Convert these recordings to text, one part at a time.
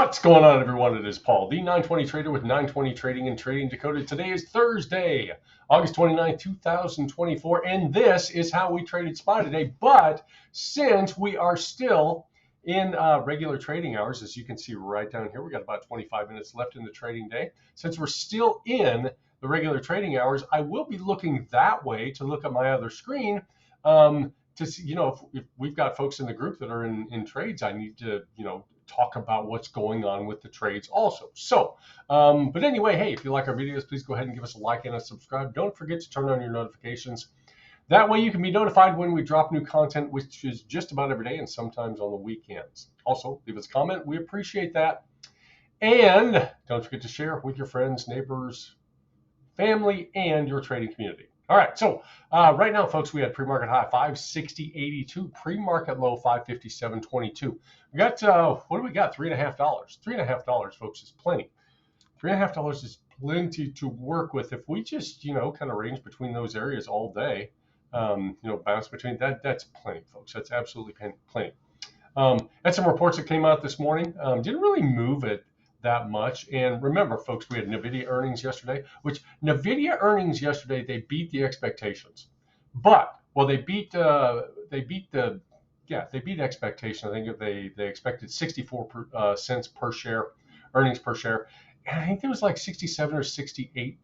What's going on, everyone? It is Paul, the 920 Trader with 920 Trading and Trading Decoded. Today is Thursday, August 29th, 2024, and this is how we traded SPY today. But since we are still in regular trading hours, as you can see right down here, we got about 25 minutes left in the trading day. Since we're still in the regular trading hours, I will be looking that way to look at my other screen. To see, if we've got folks in the group that are in trades, I need to, talk about what's going on with the trades also. So, but anyway, hey, if you like our videos, please go ahead and give us a like and a subscribe. Don't forget to turn on your notifications. That way you can be notified when we drop new content, which is just about every day and sometimes on the weekends. Also, leave us a comment. We appreciate that. And don't forget to share with your friends, neighbors, family, and your trading community. All right, so right now, folks, we had pre-market high 560.82, pre-market low 557.22. We got what do we got? $3.50. $3.50, folks, is plenty. $3.50 is plenty to work with. If we just kind of range between those areas all day, bounce between that's plenty, folks. That's absolutely plenty. Had some reports that came out this morning. Didn't really move it that much. And remember, folks, we had NVIDIA earnings yesterday, which NVIDIA earnings yesterday, they beat the expectations. But, well, they beat expectation. I think they expected 64 cents per share, earnings per share. And I think it was like 67 or 68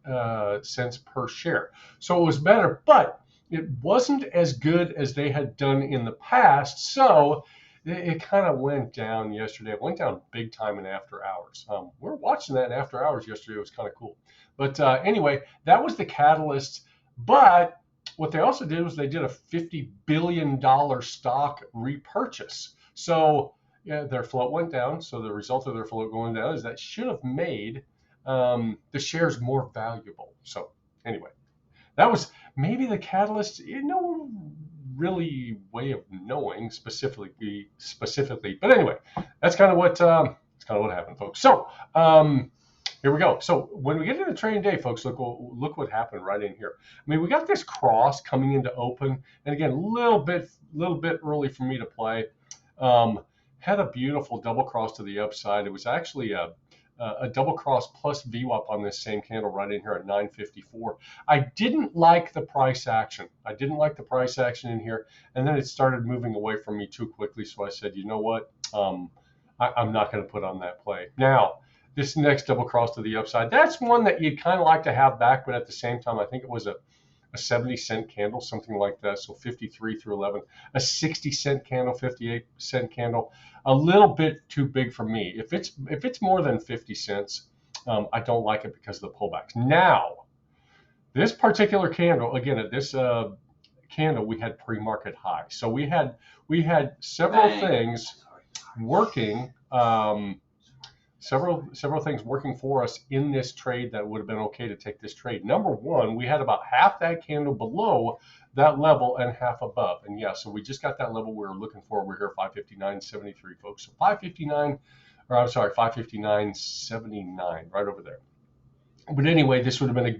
cents per share. So it was better, but it wasn't as good as they had done in the past. So it kind of went down yesterday. It went down big time in after hours. We're watching that in after hours yesterday. It was kind of cool. But anyway, that was the catalyst. But what they also did was they did a $50 billion stock repurchase. So yeah, their float went down. So the result of their float going down is that should have made the shares more valuable. So anyway, that was maybe the catalyst. Really way of knowing specifically. But anyway, that's kind of what happened, folks. So here we go. So when we get into the trading day, folks, look what happened right in here. I mean, we got this cross coming into open, and again, a little bit early for me to play. Had a beautiful double cross to the upside. It was actually a double cross plus VWAP on this same candle right in here at 954. I didn't like the price action. In here, and then it started moving away from me too quickly. So I said, you know what? I'm not going to put on that play. Now, this next double cross to the upside, that's one that you'd kind of like to have back, but at the same time, I think it was a 70-cent candle, something like that. So 53 through 11, a 60-cent candle, 58-cent candle, a little bit too big for me. If it's more than 50 cents, I don't like it because of the pullbacks. Now, this particular candle, again, at this candle, we had pre-market high. So we had several things working. Several things working for us in this trade that would have been okay to take this trade. Number one, we had about half that candle below that level and half above. And yeah, so we just got that level we were looking for. We're here 559.73, folks. So 559.79, right over there. But anyway, this would have been a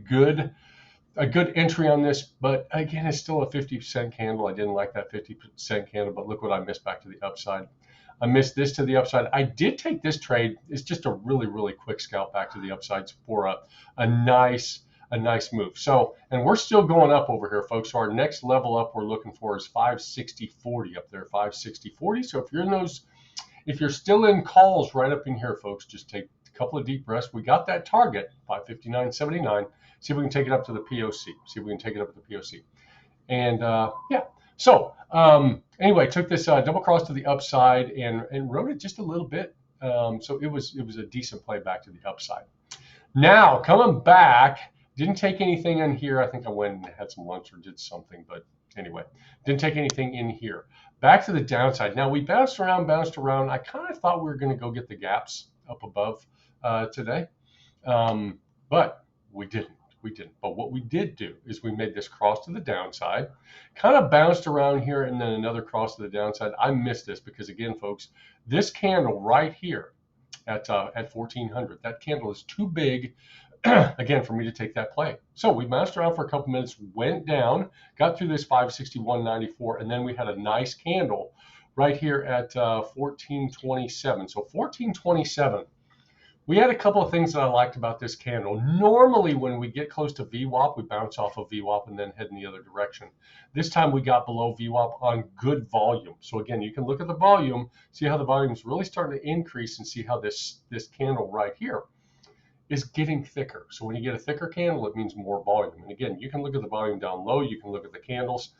good entry on this. But again, it's still a 50-cent candle. I didn't like that 50-cent candle, but look what I missed back to the upside. I missed this to the upside. I did take this trade. It's just a really, really quick scalp back to the upsides for a nice move. So, and we're still going up over here, folks. So our next level up we're looking for is 560.40 up there, 560.40. So if you're still in calls right up in here, folks, just take a couple of deep breaths. We got that target, 559.79. See if we can take it up to the POC. And yeah. So anyway, took this double cross to the upside and rode it just a little bit. So it was a decent play back to the upside. Now coming back, didn't take anything in here. I think I went and had some lunch or did something, but anyway, didn't take anything in here. Back to the downside. Now we bounced around. I kind of thought we were going to go get the gaps up above today, but we didn't. But what we did do is we made this cross to the downside, kind of bounced around here, and then another cross to the downside. I missed this because, again, folks, this candle right here at 1400, that candle is too big, again, for me to take that play. So we bounced around for a couple minutes, went down, got through this 561.94, and then we had a nice candle right here at 1427. So 1427. We had a couple of things that I liked about this candle. Normally, when we get close to VWAP, we bounce off of VWAP and then head in the other direction. This time we got below VWAP on good volume. So again, you can look at the volume, see how the volume is really starting to increase, and see how this candle right here is getting thicker. So when you get a thicker candle, it means more volume. And again, you can look at the volume down low, you can look at the candles,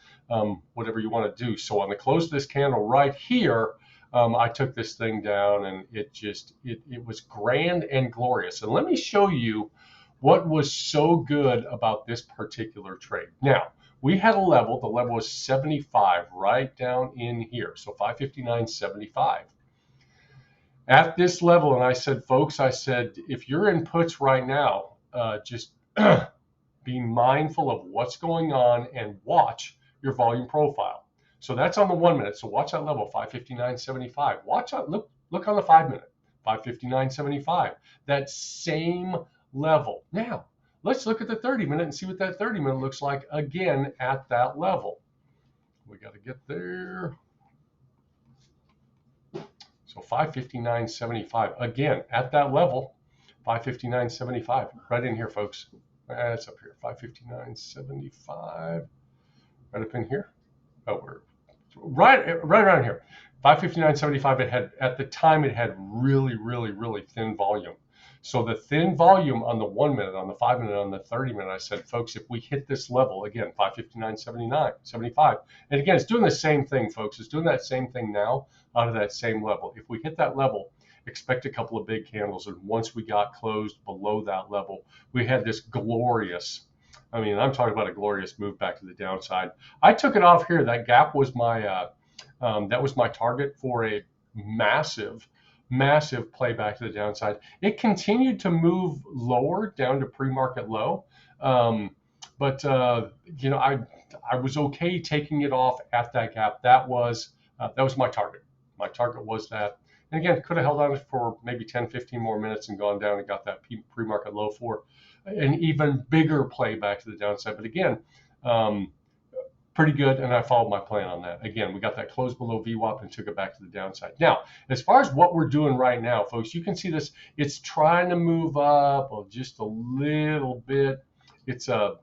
whatever you want to do. So on the close of this candle right here, I took this thing down, and it was grand and glorious. And let me show you what was so good about this particular trade. Now, we had a level, the level was 75 right down in here. So 559.75. At this level, and I said, folks, I said, if you're in puts right now, just be mindful of what's going on and watch your volume profile. So that's on the 1 minute. So watch that level, 559.75. Watch out, look on the 5 minute, 559.75. That same level. Now, let's look at the 30 minute and see what that 30 minute looks like again at that level. We got to get there. So 559.75 again at that level, 559.75 right in here, folks. That's up here, 559.75 right up in here. Oh, we're right around here, 559.75. It had, at the time, it had really thin volume. So the thin volume on the 1 minute, on the 5 minute, on the 30 minute, I said, folks, if we hit this level again, 559.75, and again, it's doing the same thing, folks. It's doing that same thing now out of that same level. If we hit that level, expect a couple of big candles. And once we got closed below that level, we had this glorious, I mean, I'm talking about a glorious move back to the downside. I took it off here. That gap was my target for a massive play back to the downside. It continued to move lower down to pre-market low, but you know, I was okay taking it off at that gap. That was my target. My target was that. And again, could have held on for maybe 10, 15 more minutes and gone down and got that pre-market low for an even bigger play back to the downside. But again, pretty good, and I followed my plan on that. Again, we got that close below VWAP and took it back to the downside. Now, as far as what we're doing right now, folks, you can see this. It's trying to move up just a little bit. It's a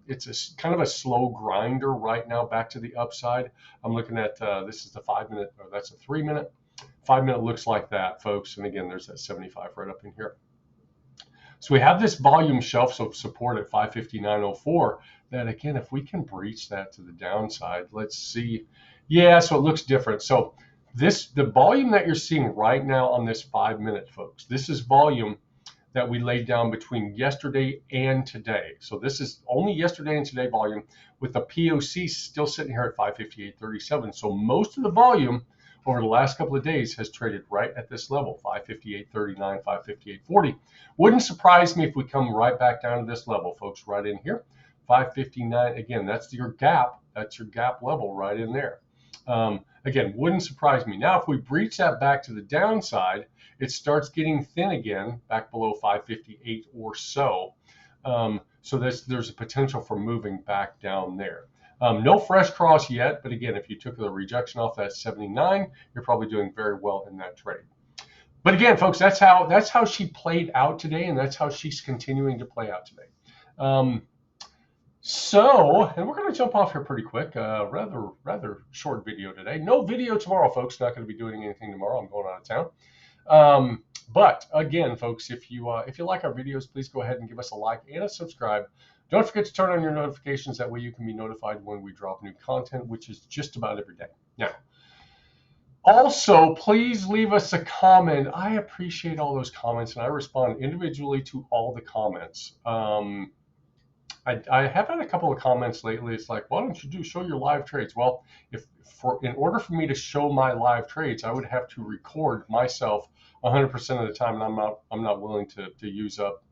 kind of a slow grinder right now back to the upside. I'm looking at this is the 5 minute, or that's a 3 minute. 5 minute looks like that, folks. And again, there's that 75 right up in here. So we have this volume shelf, so support at 559.04. That again, if we can breach that to the downside, let's see. Yeah, so it looks different. So the volume that you're seeing right now on this 5 minute, folks, this is volume that we laid down between yesterday and today. So this is only yesterday and today volume, with the POC still sitting here at 558.37. So most of the volume over the last couple of days has traded right at this level, 558.39, 558.40. Wouldn't surprise me if we come right back down to this level, folks, right in here, 559. Again, that's your gap. That's your gap level right in there. Again, wouldn't surprise me. Now, if we breach that back to the downside, it starts getting thin again, back below 558 or so. So there's a potential for moving back down there. No fresh cross yet, but again, if you took the rejection off that 79, you're probably doing very well in that trade. But again, folks, that's how she played out today, and that's how she's continuing to play out today. And we're going to jump off here pretty quick. Rather short video today. No video tomorrow, folks. Not going to be doing anything tomorrow. I'm going out of town. But again, folks, if you like our videos, please go ahead and give us a like and a subscribe. Don't forget to turn on your notifications. That way you can be notified when we drop new content, which is just about every day. Now, also, please leave us a comment. I appreciate all those comments, and I respond individually to all the comments. I have had a couple of comments lately. It's like, why don't you show your live trades? Well, in order for me to show my live trades, I would have to record myself 100% of the time, and I'm not willing to use up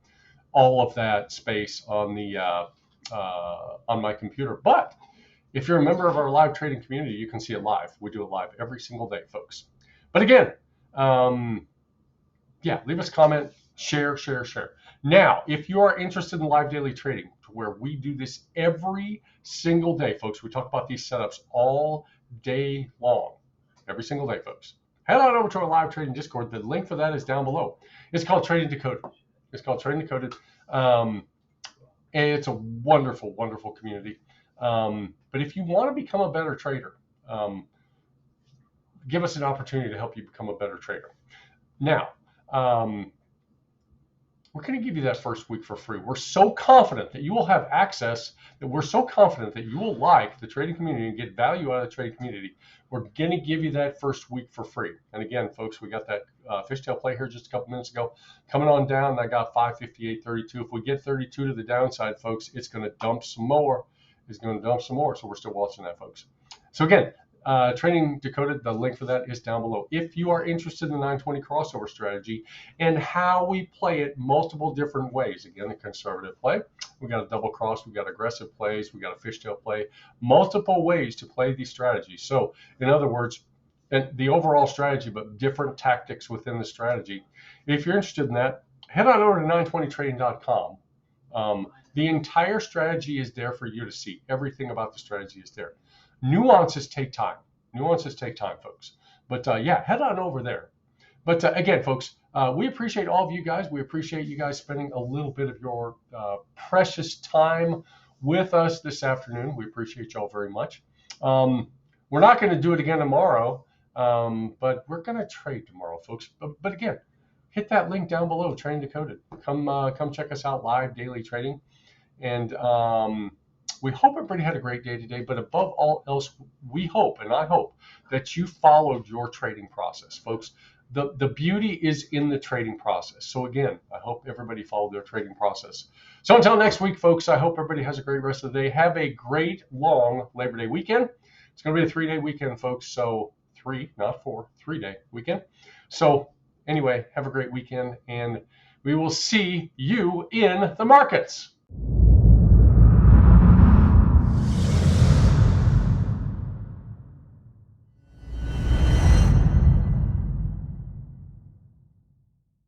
all of that space on the on my computer. But if you're a member of our live trading community, you can see it live. We do it live every single day, folks. But again, yeah, leave us a comment, share. Now, if you are interested in live daily trading, where we do this every single day, folks, we talk about these setups all day long. every single day, folks. Head on over to our live trading Discord. The link for that is down below. It's called Trading Decoded. It's called Trading Decoded. And it's a wonderful, wonderful community. But if you want to become a better trader, give us an opportunity to help you become a better trader. Now, we're going to give you that first week for free. We're so confident that you will have access, that we're so confident that you will like the trading community and get value out of the trading community. We're going to give you that first week for free. And again, folks, we got that fishtail play here just a couple minutes ago. Coming on down, I got 558.32. If we get 32 to the downside, folks, it's going to dump some more. It's going to dump some more. So we're still watching that, folks. So again, Trading Decoded, the link for that is down below. If you are interested in the 920 crossover strategy and how we play it multiple different ways, again, a conservative play, we got a double cross, we got aggressive plays, we got a fishtail play, multiple ways to play these strategies. So in other words, and the overall strategy, but different tactics within the strategy. If you're interested in that, head on over to 920trading.com. The entire strategy is there for you to see. Everything about the strategy is there. Nuances take time. Nuances take time, folks. But yeah, head on over there. But again, folks, we appreciate all of you guys. We appreciate you guys spending a little bit of your precious time with us this afternoon. We appreciate y'all very much. We're not going to do it again tomorrow, but we're going to trade tomorrow, folks. But again, hit that link down below, Trading Decoded. Come check us out live, daily trading. And we hope everybody had a great day today, but above all else, we hope, and I hope, that you followed your trading process, folks. The beauty is in the trading process. So again, I hope everybody followed their trading process. So until next week, folks, I hope everybody has a great rest of the day. Have a great long Labor Day weekend. It's going to be a 3-day weekend, folks. So 3, not 4, 3-day weekend. So anyway, have a great weekend, and we will see you in the markets.